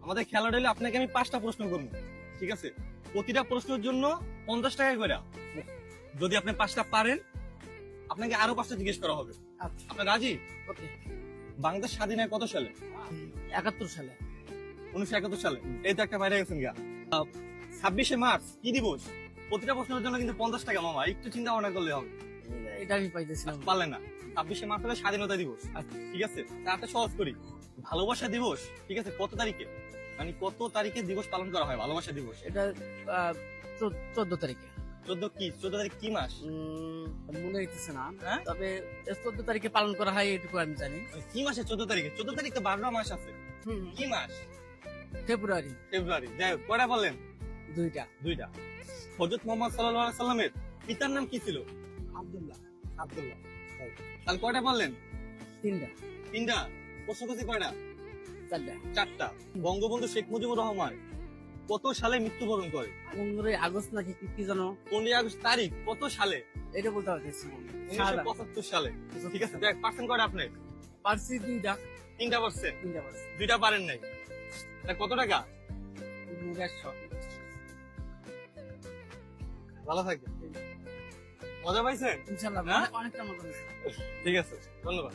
আমাদের খেলাটা হলে আপনাকে আমি 5টা প্রশ্ন করবো, ঠিক আছে? প্রতিটা প্রশ্নের জন্য 50 টাকা করে। যদি আপনি 5টা পারেন, আপনাকে আরো 5টা জিজ্ঞেস করা হবে। আচ্ছা, আপনি রাজি? ওকে। বাংলাদেশ স্বাধীন হয় কত সালে? 71 সালে। 1971 সালে। এই তো একটা বাইরে গেছেন গা। 26শে মার্চ কি দিবস? প্রতিটা প্রশ্নের জন্য কিন্তু 50 টাকা মামা, একটু চিন্তা ভাবনা করলে হবে। এটা আমি পাইতেছিলাম। পারলেন না। 26শে মার্চ হলো স্বাধীনতা দিবস, ঠিক আছে? তারটা সহজ করি। ভালোবাসা দিবস, ঠিক আছে, কত তারিখে? মানে কত তারিখে দিবস পালন করা হয় ভালোবাসা দিবস? এটা 14 তারিখে। 14 তারিখ কি মাস? মনে হইতেছে না, হ্যাঁ? তবে 14 তারিখে পালন করা হয় এটুকু আমি জানি। মানে কি মাসে 14 তারিখে? 14 তারিখ তো 12টা মাস আছে। কি মাস? ফেব্রুয়ারি। ফেব্রুয়ারি। যাই হোক, কয়টা বললেন? 2টা। 2টা। হযরত মুহাম্মদ সাল্লাল্লাহু আলাইহি সাল্লামের পিতার নাম কি ছিল? আব্দুল্লাহ। আব্দুল্লাহ। তাহলে কয়টা বললেন? 3টা। 3টা। প্রশ্নপত্রে কয়টা? 4টা। 4টা। বঙ্গবন্ধু শেখ মুজিবুর রহমান কত সালে মৃত্যুবরণ করে? 15 আগস্ট নাকি কি জানো? 15 আগস্ট তারিখ কত সালে? এটা বলতে পারতেছি না। 1975 সালে। ঠিক আছে, দেখ পার্সেন্ট কয়টা আপনি? পারছি 2টা। 3টা পার্সেন্ট। 3টা পারছি। 2টা পারেন নাই। তা কত টাকা? 150। ভালো থাকবেন। মজা পাইছেন? ইনশাআল্লাহ হ্যাঁ? অনেকটা মজা হয়েছে। ঠিক আছে, ধন্যবাদ।